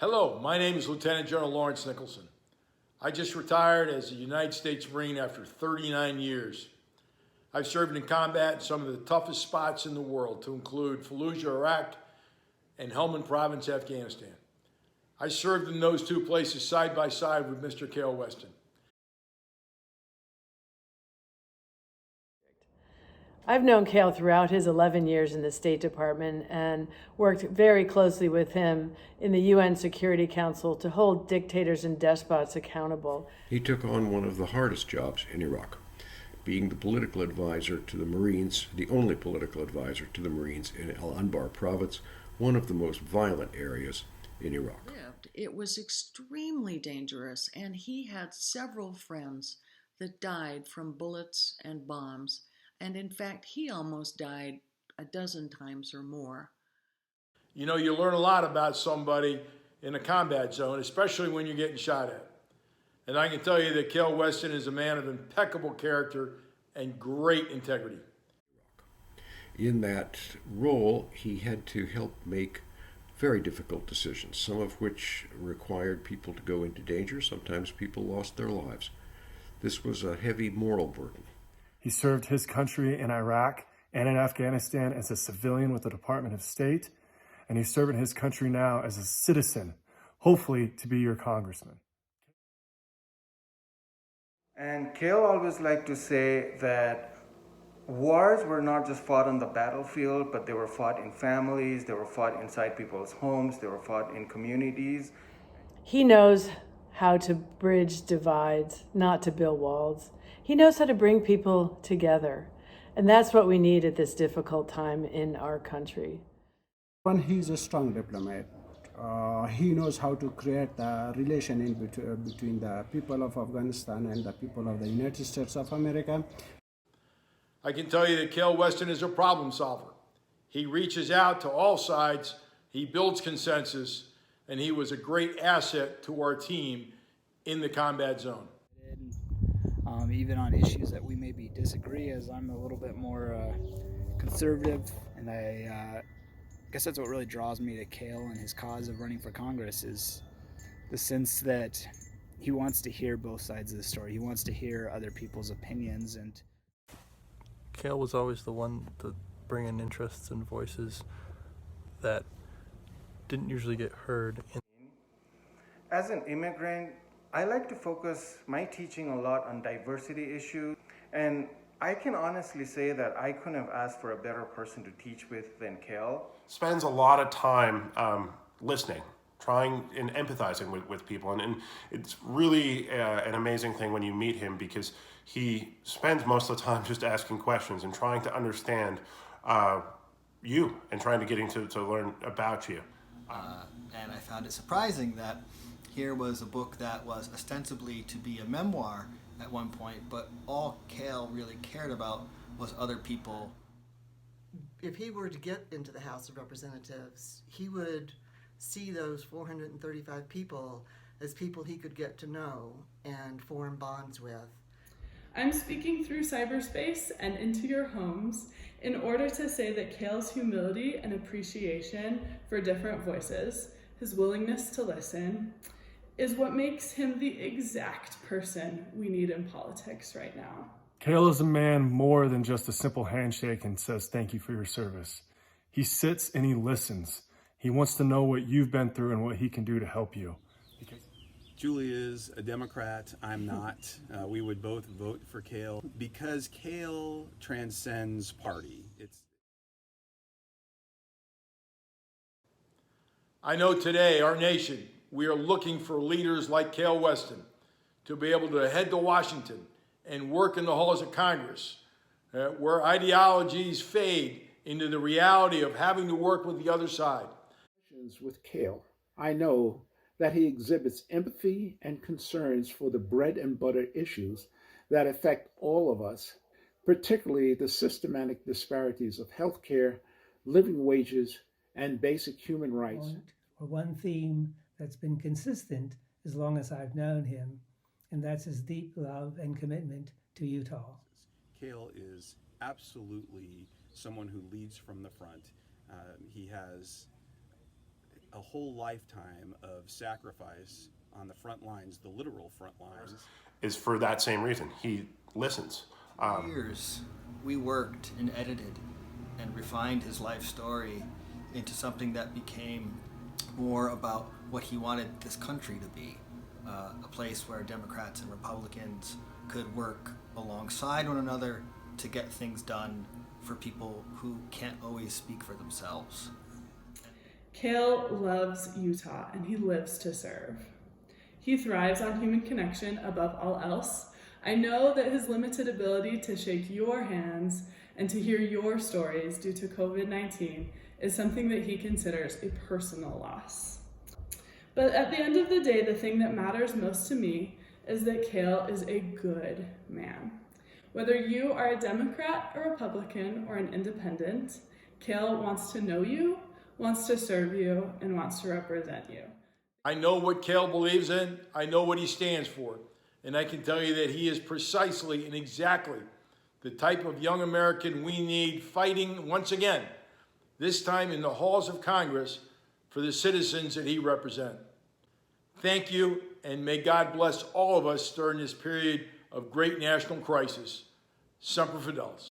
Hello, my name is Lieutenant General Lawrence Nicholson. I just retired as a United States Marine after 39 years. I've served in combat in some of the toughest spots in the world, to include Fallujah, Iraq, and Helmand Province, Afghanistan. I served in those two places side by side with Mr. Kael Weston. I've known Kael throughout his 11 years in the State Department and worked very closely with him in the UN Security Council to hold dictators and despots accountable. He took on one of the hardest jobs in Iraq, being the political advisor to the Marines, the only political advisor to the Marines in Al Anbar province, one of the most violent areas in Iraq. It was extremely dangerous, and he had several friends that died from bullets and bombs. And in fact, he almost died a dozen times or more. You know, you learn a lot about somebody in a combat zone, especially when you're getting shot at. And I can tell you that Kael Weston is a man of impeccable character and great integrity. In that role, he had to help make very difficult decisions, some of which required people to go into danger. Sometimes people lost their lives. This was a heavy moral burden. He served his country in Iraq and in Afghanistan as a civilian with the Department of State, and he's serving his country now as a citizen, hopefully to be your congressman. And Kael always liked to say that wars were not just fought on the battlefield, but they were fought in families, they were fought inside people's homes, they were fought in communities. He knows how to bridge divides, not to build walls. He knows how to bring people together. And that's what we need at this difficult time in our country. When he's a strong diplomat, he knows how to create the relation in between the people of Afghanistan and the people of the United States of America. I can tell you that Kael Weston is a problem solver. He reaches out to all sides, he builds consensus, and he was a great asset to our team in the combat zone. Even on issues that we maybe disagree, as I'm a little bit more conservative, and I guess that's what really draws me to Kael and his cause of running for Congress, is the sense that he wants to hear both sides of the story. He wants to hear other people's opinions. And Kael was always the one to bring in interests and voices that didn't usually get heard. As an immigrant, I like to focus my teaching a lot on diversity issues, and I can honestly say that I couldn't have asked for a better person to teach with than Kael. Spends a lot of time listening, trying and empathizing with people, and it's really an amazing thing when you meet him, because he spends most of the time just asking questions and trying to understand you and trying to get to learn about you. And I found it surprising that here was a book that was ostensibly to be a memoir at one point, but all Kael really cared about was other people. If he were to get into the House of Representatives, he would see those 435 people as people he could get to know and form bonds with. I'm speaking through cyberspace and into your homes in order to say that Kael's humility and appreciation for different voices, his willingness to listen, is what makes him the exact person we need in politics right now. Kael is a man more than just a simple handshake and says thank you for your service. He sits and he listens. He wants to know what you've been through and what he can do to help you. Julie is a Democrat, I'm not. We would both vote for Kael because Kael transcends party. I know today, our nation, we are looking for leaders like Kael Weston to be able to head to Washington and work in the halls of Congress, where ideologies fade into the reality of having to work with the other side. With Kael, I know that he exhibits empathy and concerns for the bread and butter issues that affect all of us, particularly the systematic disparities of healthcare, living wages, and basic human rights. One theme that's been consistent as long as I've known him, and that's his deep love and commitment to Utah. Kael is absolutely someone who leads from the front. He has a whole lifetime of sacrifice on the front lines, the literal front lines. Is for that same reason. He listens. For years, we worked and edited and refined his life story into something that became more about what he wanted this country to be, a place where Democrats and Republicans could work alongside one another to get things done for people who can't always speak for themselves. Kael loves Utah and he lives to serve. He thrives on human connection above all else. I know that his limited ability to shake your hands and to hear your stories due to COVID-19 is something that he considers a personal loss. But at the end of the day, the thing that matters most to me is that Kael is a good man. Whether you are a Democrat, a Republican, or an independent, Kael wants to know you, wants to serve you, and wants to represent you. I know what Kael believes in. I know what he stands for. And I can tell you that he is precisely and exactly the type of young American we need fighting once again, this time in the halls of Congress, for the citizens that he represents. Thank you, and may God bless all of us during this period of great national crisis. Semper Fidelis.